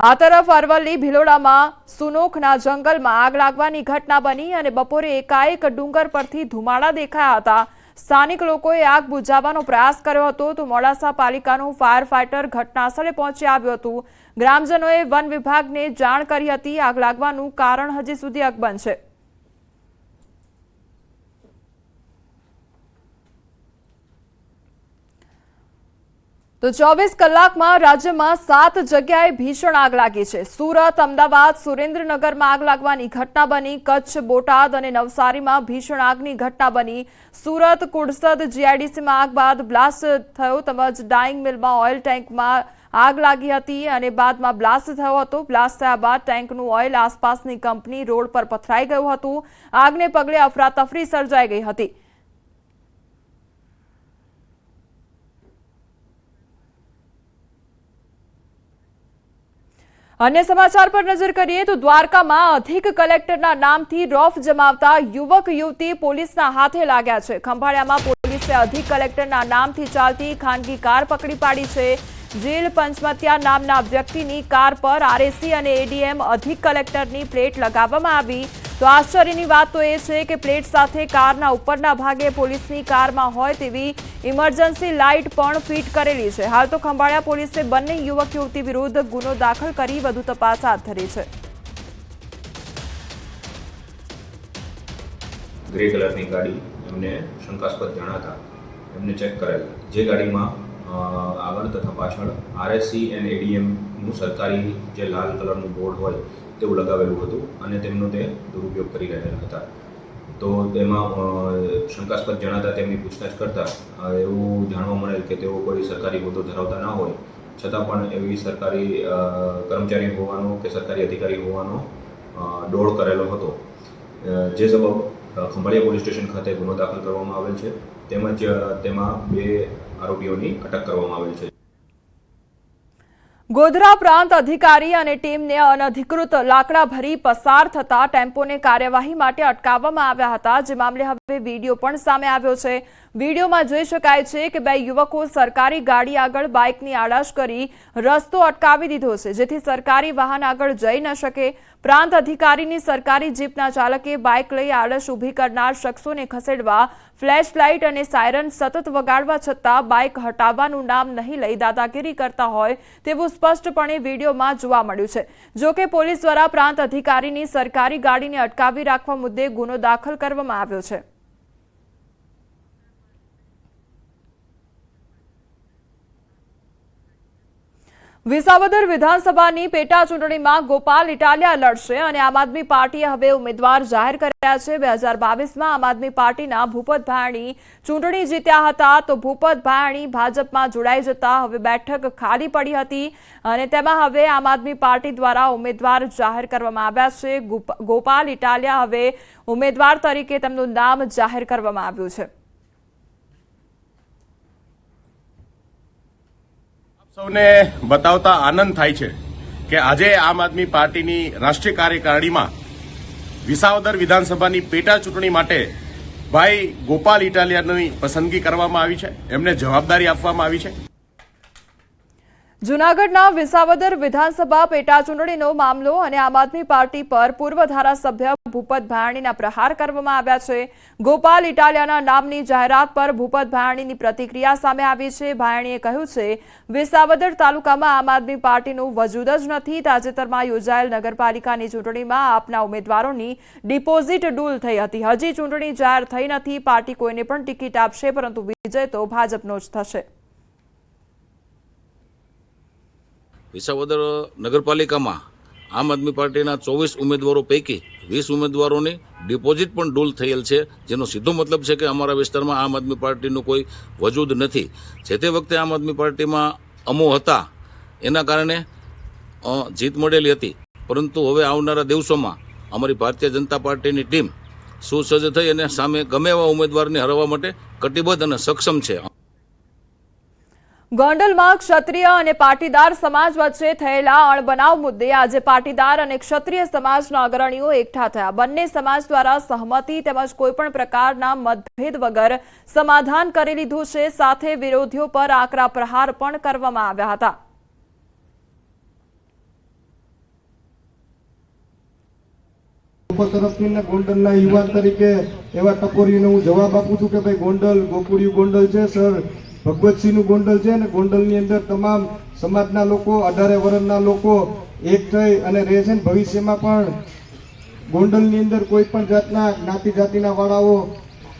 આ તરફ અરવલ્લી ભિલોડામાં સુનોખના જંગલમાં આગ લાગવાની ઘટના બની અને બપોરે એકાએક ડુંગર પરથી ધુમાડા દેખાયા હતા। સ્થાનિક લોકોએ આગ બુઝાવવાનો પ્રયાસ કર્યો હતો તો મોડાસા પાલિકાનું ફાયર ફાઇટર ઘટનાસ્થળે પહોંચી આવ્યું હતું। ગ્રામજનોએ વન વિભાગને જાણ કરી હતી। આગ લાગવાનું કારણ હજી સુધી અકબંધ છે। तो 24 कलाक में राज्य में 7 जगह भीषण आग लगी है। सूरत, अमदावाद, सुरेन्द्रनगर में आग लगवानी घटना बनी। कच्छ, बोटाद और नवसारी में भीषण आगनी घटना बनी। सूरत कुड़सद जीआईडीसी में आग बाद ब्लास्ट थयो તેમજ ડાઇંગ મિલ में ऑइल टेंक में आग लगी थी और बाद में ब्लास्ट थयो हतो। ब्लास्ट थया बाद टेंकનું ऑइल आसपासनी कंपनी रोड पर पथराई गયું હતું। આગને પગલે અફરાતફરી સર્જાઈ ગઈ હતી। अन्य समाचार पर नजर करिए तो द्वारका में अधिक कलेक्टरना नामथी रौफ जमावता युवक युवती पोलीसना हाथे लाग्या छे। खंभाळियामां पोलीसे अधिक कलेक्टरना नामथी चालती खानगी कार पकड़ी पाड़ी छे। जेल पंचमतिया नामना व्यक्तिनी कार पर आरएसी અને एडीएम अधिक कलेक्टरनी प्लेट लगाववामां आवी। तो आश्चर्यनी वात तो ए छे के प्लेट साथे कारना उपરના भागे पोलीसनी काરમાં હોય તેવી इमरजन्सी लाइट पण फीट करेली छे। हाल तो खंभाळिया पोलीसे બંને युवक युवती विरुद्ध गुनो दाखल કરી વધુ તપાસ હાથ ધરી છે। ग्रे कलरनी गाड़ी एमने शंकास्पद जणाता एमने चेक करेल। जे गाड़ीमां આગળ તથા પાછળ આરએસસી અને એડીએમનું સરકારી જે લાલ કલરનું બોર્ડ હોય તેવું લગાવેલું હતું અને તેમનો તે દુરુપયોગ કરી રહેલા હતા। તો તેમાં શંકાસ્પદ જણાતા તેમની પૂછતાછ કરતા એવું જાણવા મળેલ કે તેઓ કોઈ સરકારી હોદ્દો ધરાવતા ન હોય છતાં પણ એવી સરકારી કર્મચારી હોવાનો કે સરકારી અધિકારી હોવાનો ડોળ કરેલો હતો। જે સબબ ખંભાળિયા પોલીસ સ્ટેશન ખાતે ગુનો દાખલ કરવામાં આવેલ છે તેમજ તેમાં 2 આરોપીઓની અટક કરવામાં આવેલ છે। ગોધરા પ્રાંત અધિકારી અને ટીમને અનધિકૃત લાકડા ભરી પસાર થતા ટેમ્પોને કાર્યવાહી માટે અટકાવવામાં આવ્યા હતા। જે મામલે હવે વિડીયો પણ સામે આવ્યો છે। વિડીયોમાં જોઈ શકાય છે કે 2 યુવકો સરકારી ગાડી આગળ બાઇકની આડાશ કરી રસ્તો અટકાવી દીધો છે જેથી સરકારી વાહન આગળ જઈ ન શકે। પ્રાંત અધિકારીની સરકારી જીપના ચાલકે બાઇક લઈ આડશ ઊભી કરનાર શખ્સોને ખસેડવા ફ્લેશ લાઇટ અને સાયરન સતત વગાડવા છતાં બાઇક હટાવવાનું નામ નહીં લઈ દાદાગીરી કરતા હોય તેવું સ્પષ્ટપણે વિડીયોમાં જોવા મળ્યું છે। જો કે પોલીસ દ્વારા પ્રાંત અધિકારીની સરકારી ગાડીને અટકાવી રાખવા મુદ્દે ગુનો દાખલ કરવામાં આવ્યો છે। વિસાવદર વિધાનસભાની પેટા ચૂંટણીમાં ગોપાલ ઇટાલિયા લડશે અને આમ આદમી પાર્ટીએ હવે ઉમેદવાર જાહેર કર્યા છે। 2022માં આમ આદમી પાર્ટીના ભૂપત ભાયાણી ચૂંટણી જીત્યા હતા તો ભૂપત ભાયાણી ભાજપમાં જોડાઈ જતા હવે બેઠક ખાલી પડી હતી અને તેમાં હવે આમ આદમી પાર્ટી દ્વારા ઉમેદવાર જાહેર કરવામાં આવ્યા છે। ગોપાલ ઇટાલિયા હવે ઉમેદવાર તરીકે તેમનું નામ જાહેર કરવામાં આવ્યું છે। સૌને બતાવતા આનંદ થાય છે કે આજે આમ આદમી પાર્ટીની રાષ્ટ્રીય કાર્યકારિણીમાં વિસાવદર વિધાનસભાની પેટા ચૂંટણી માટે ભાઈ ગોપાલ ઇટાલિયાની પસંદગી કરવામાં આવી છે। એમને જવાબદારી આપવામાં આવી છે। જૂનાગઢના વિસાવદર વિધાનસભા પેટા ચૂંટણીનો મામલો અને આમ આદમી પાર્ટી પર પૂર્વ ધારાસભ્ય ભૂપત ભાયાણીના પ્રહાર કરવામાં આવ્યા છે। ગોપાલ ઇટાલિયાના નામની જાહેરાત પર ભૂપત ભાયાણીની પ્રતિક્રિયા સામે આવી છે। ભાયાણીએ કહ્યું છે વિસાવદર તાલુકામાં આમ આદમી પાર્ટીનું વજૂદ જ નથી। તાજેતરમાં યોજાયેલ નગરપાલિકાની ચૂંટણીમાં આપના ઉમેદવારોની ડિપોઝિટ ડૂલ થઈ હતી। હજી ચૂંટણી જાહેર થઈ નથી। પાર્ટી કોઈને પણ ટિકિટ આપશે પરંતુ વિજય તો ભાજપનો જ થશે। વિસાવદર નગરપાલિકામાં આમ આદમી પાર્ટીના 24 ઉમેદવારો પૈકી 20 ઉમેદવારોની ડિપોઝિટ પણ ડૂલ થયેલ છે જેનો સીધો મતલબ છે કે અમારા વિસ્તારમાં આમ આદમી પાર્ટીનું કોઈ વજૂદ નથી। જે તે વખતે આમ આદમી પાર્ટીમાં અમો હતા એના કારણે જીત મળેલી હતી પરંતુ હવે આવનારા દિવસોમાં અમારી ભારતીય જનતા પાર્ટીની ટીમ સુસજ્જ થઈ અને સામે ગમે એવા ઉમેદવારને હરાવવા માટે કટિબદ્ધ અને સક્ષમ છે। ગોંડલમાં ક્ષત્રિય અને પાટીદાર સમાજ વચ્ચે થયેલા અણબનાવ મુદ્દે આજે પાટીદાર અને ક્ષત્રિય સમાજના અગ્રણીઓ એકઠા થયા। બંને સમાજ દ્વારા સહમતિ તેમજ કોઈપણ પ્રકારના મતભેદ વગર સમાધાન કરી લીધું છે। સાથે વિરોધીઓ પર આકરા પ્રહાર પણ કરવામાં આવ્યા હતા। લોકો તરફથી ને ગોંડલના યુવાન તરીકે એવા ટકોરીનો હું જવાબ આપું છું કે ભાઈ ગોંડલ ગોકુળિયું ગોંડલ છે સર, ભગવતસિંહનું ગોંડલ છે ને ગોંડલની અંદર તમામ સમાજના લોકો 18 વર્ષના લોકો એક થઈ અને રહે છે ને ભવિષ્યમાં પણ ગોંડલની અંદર કોઈ પણ જાતના જ્ઞાતિ જાતિના વાળાઓ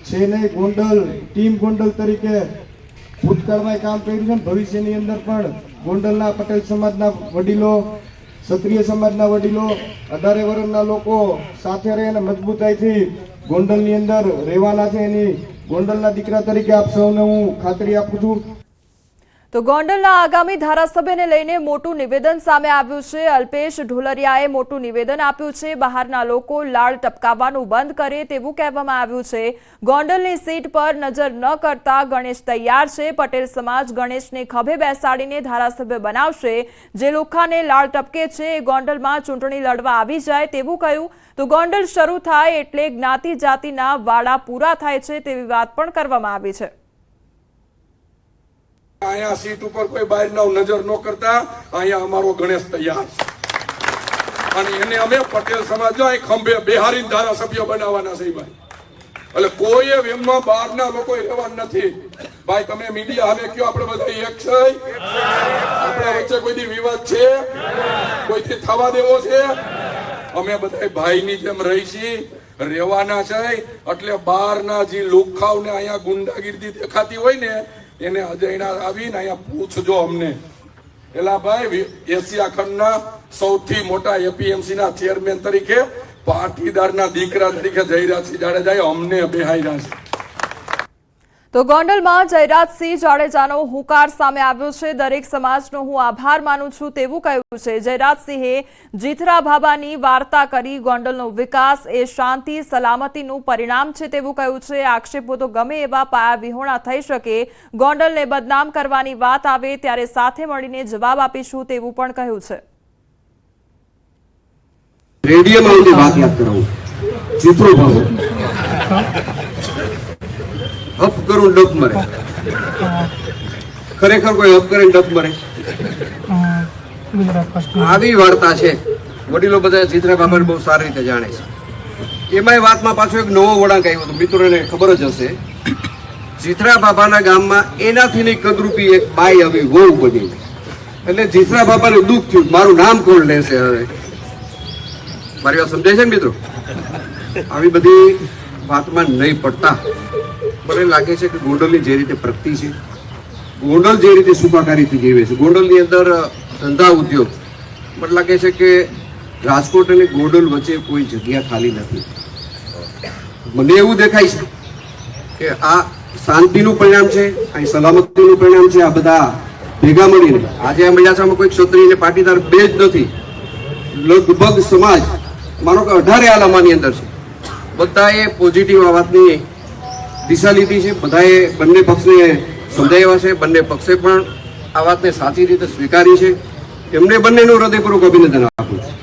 છે નહીં. ગોંડલ ટીમ ગોંડલ તરીકે ભૂતકાળમાં કામ કર્યું છે ને ભવિષ્યની અંદર પણ ગોંડલના પટેલ સમાજના વડીલો, ક્ષત્રિય સમાજના વડીલો, 18 વર્ષના લોકો સાથે રહી અને મજબૂતાઈથી ગોંડલની અંદર રહેવાના છે. એની ગોંડલના દીકરા તરીકે આપ સૌને હું ખાતરી આપું છું. તો ગોંડલના આગામી ધારાસભ્યને લઈને મોટું નિવેદન સામે આવ્યું છે. અલ્પેશ ઢોલરિયાએ મોટું નિવેદન આપ્યું છે. બહારના લોકો લાળ ટપકાવવાનું બંધ કરે તેવું કહેવામાં આવ્યું છે. ગોંડલની સીટ પર નજર ન કરતા ગણેશ તૈયાર છે. પટેલ સમાજ ગણેશને ખભે બેસાડીને ધારાસભ્ય બનાવશે. જે લોકોને લાળ ટપકે છે એ ગોંડલમાં ચૂંટણી લડવા આવી જાય તેવું કહ્યું. તો ગોંડલ શરૂ થાય એટલે જ્ઞાતિ જાતિના વાડા પૂરા થાય છે તેવી વાત પણ કરવામાં આવી છે. અહીંયા સીટ ઉપર કોઈ બહારના નજર ન કરતા અહીંયા અમારો ગણેશ તૈયાર છે અને એને અમે પટેલ સમાજ જો ખંભે બેહારીને ધારાસભ્ય બનાવવાના છે ભાઈ. એટલે કોઈ એમમાં બહારના લોકો રહેવાના નથી ભાઈ. તમે મીડિયા હવે કયો આપણે બધા એક છે? આપણા વચ્ચે કોઈ વિવાદ છે? કોઈથી થવા દેવો છે? અમે બધા ભાઈની જેમ રહી છીએ, રહેવાના છે. એટલે બહારના જે લુખાવને અહીંયા ગુંડાગીરી દેખાતી હોય ને એને અજયના આવીને અહીંયા પૂછજો અમને. એલા ભાઈ એશિયા ખંડના સૌથી મોટા એપીએમસી ના ચેરમેન તરીકે પાટીદારના દીકરા તરીકે જયરાજસિંહ જાડેજાએ અમને બેહાર્યા છે. તો ગોંડલમાં જયરાજસિંહ જાડેજાનો હુંકાર સામે આવ્યો છે. દરેક સમાજનો હું આભાર માનું છું તેવું કહ્યું છે. જયરાજસિંહે જીથરા ભાભાની વાર્તા કરી ગોંડલનો વિકાસ એ શાંતિ સલામતીનું પરિણામ છે તેવું કહ્યું છે. આક્ષેપો તો ગમે એવા પાયા વિહોણા થઈ શકે, ગોંડલને બદનામ કરવાની વાત આવે ત્યારે સાથે મળીને જવાબ આપીશું તેવું પણ કહ્યું છે. રેડિયોમાં વાત યાદ કરાવું. જીથરો ભાભો હપ કરું ડપ મરે. ખરેખર કોઈ હપ કરે ડપ મરે? આવી વાર્તા છે. વડીલો બધા જીથરા બાબાને બહુ સારી રીતે જાણે છે. એમાંય વાતમાં પાછો એક નવો વળાંક આવ્યો હતો, મિત્રોને ખબર જ હશે. જીથરા બાબાના ગામમાં એનાથી ની કદરૂપી એક બાઈ આવી વહુ બની. એટલે જીથરા બાબાને દુઃખ થયું, મારું નામ કોણ લેશે હવે? મારી વાત સમજાય છે ને મિત્રો? આવી બધી વાતમાં નહીં પડતા. મને લાગે છે કે ગોંડલની જે રીતે પ્રગતિ છે, ગોંડલ જે રીતે સુખાકારીથી જીવે છે, ગોંડલની અંદર ધંધા ઉદ્યોગ, મને લાગે છે કે રાજકોટ અને ગોંડલ વચ્ચે કોઈ જગ્યા ખાલી નથી. મને એવું દેખાય છે કે આ શાંતિનું પરિણામ છે, આ સલામતીનું પરિણામ છે. આ બધા ભેગા મળીને આજે આ મજાસામાં કોઈ ક્ષત્રિય પાટીદાર બે જ નથી, લગભગ સમાજ માનો કે 18 આલામાની અંદર છે. બધાએ પોઝિટિવ આ વાતની દિશા લીધી છે. બધાએ બંને પક્ષને સમજાવ્યા છે. બંને પક્ષે પણ આ વાતને સાચી રીતે સ્વીકારી છે. એમને બંનેનું હૃદયપૂર્વક અભિનંદન આપું છું.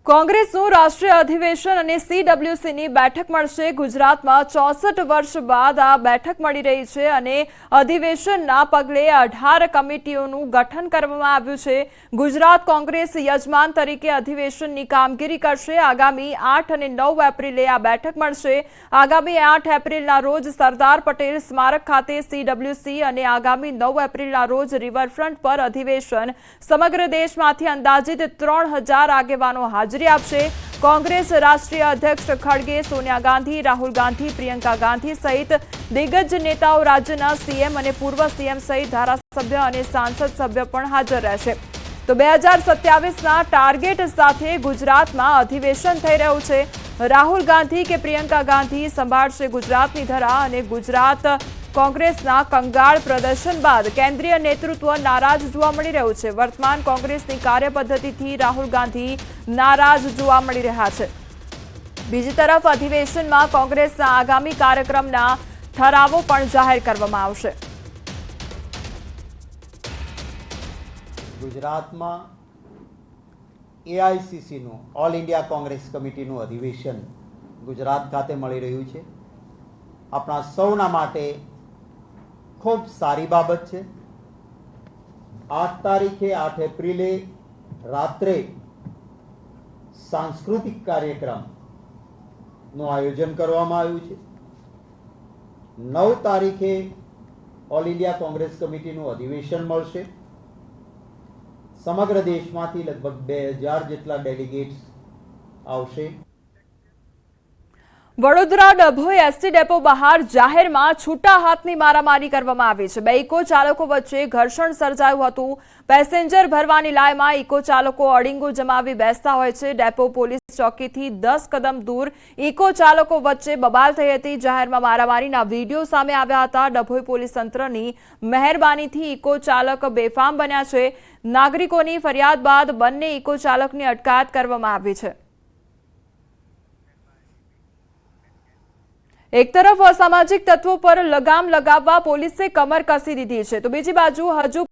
કોંગ્રેસનું રાષ્ટ્રીય અધિવેશન અને સીડબ્લ્યુસીની બેઠક મળશે. ગુજરાતમાં 64 વર્ષ બાદ આ બેઠક મળી રહી છે અને અધિવેશનના પગલે 18 કમિટીઓનું ગઠન કરવામાં આવ્યું છે. ગુજરાત કોંગ્રેસ યજમાન તરીકે અધિવેશનની કામગીરી કરશે. આગામી 8 અને 9 એપ્રિલે આ બેઠક મળશે. આગામી 8 એપ્રિલના રોજ સરદાર પટેલ સ્મારક ખાતે સીડબ્લ્યુસી અને આગામી 9 એપ્રિલના રોજ રિવરફ્રન્ટ પર અધિવેશન. સમગ્ર દેશમાંથી અંદાજિત 3000 આગેવાનો હાજર આપશે. કોંગ્રેસ રાષ્ટ્રીય અધ્યક્ષ ખડગે, સોનિયા ગાંધી, રાહુલ ગાંધી, પ્રિયંકા ગાંધી સહિત દિગ્ગજ નેતાઓ, રાજ્યના સીએમ અને પૂર્વ સીએમ સહિત ધારાસભ્ય અને સાંસદ સભ્ય પણ હાજર રહેશે. તો 2027ના ટાર્ગેટ સાથે ગુજરાતમાં અધિવેશન થઈ રહ્યું છે. રાહુલ ગાંધી કે પ્રિયંકા ગાંધી સંભાળશે ગુજરાતની ધરા અને ગુજરાત કોંગ્રેસના કંગાળ પ્રદર્શન બાદ કેન્દ્રીય નેતૃત્વ નારાજ જોવા મળી રહ્યું છે. વર્તમાન કોંગ્રેસની કાર્યપદ્ધતિથી રાહુલ ગાંધી નારાજ જોવા મળી રહ્યા છે. બીજી તરફ અધિવેશનમાં કોંગ્રેસના આગામી કાર્યક્રમના ઠરાવો પણ જાહેર કરવામાં આવશે. ગુજરાતમાં એઆઈસીસીનું ઓલ ઇન્ડિયા કોંગ્રેસ કમિટીનું અધિવેશન ગુજરાત ખાતે મળી રહ્યું છે. આપણા સૌના માટે ખૂબ સારી બાબત છે. 8 તારીખે 8 એપ્રિલે રાત્રે સાંસ્કૃતિક કાર્યક્રમનું આયોજન કરવામાં આવ્યું છે. 9 તારીખે ઓલ ઇન્ડિયા કોંગ્રેસ કમિટીનું અધિવેશન મળશે. સમગ્ર દેશમાંથી લગભગ 2000 જેટલા ડેલિગેટ્સ આવશે. વડોદરા ડભોઈ એસટી ડેપો બહાર જાહેરમાં છૂટા હાથની મારામારી કરવામાં આવી છે. 2 ઇકો ચાલકો વચ્ચે ઘર્ષણ સર્જાયું હતું. પેસેન્જર ભરવાની લાઈનમાં ઇકો ચાલકો અડીંગો જમાવી બેસતા હોય છે. ડેપો પોલીસ ચોકીથી 10 કદમ દૂર ઇકો ચાલકો વચ્ચે બબાલ થઈ હતી. જાહેરમાં મારામારીના વિડીયો સામે આવ્યા હતા. ડભોઈ પોલીસ તંત્રની મહેરબાનીથી ઇકો ચાલક બેફામ બન્યા છે. નાગરિકોની ફરિયાદ બાદ બંને ઇકો ચાલકની અટકાયત કરવામાં આવી છે. એક તરફ અસામાજિક તત્વો પર લગામ લગાવવા પોલીસે કમર કસી દીધી છે, તો બીજી બાજુ હજુ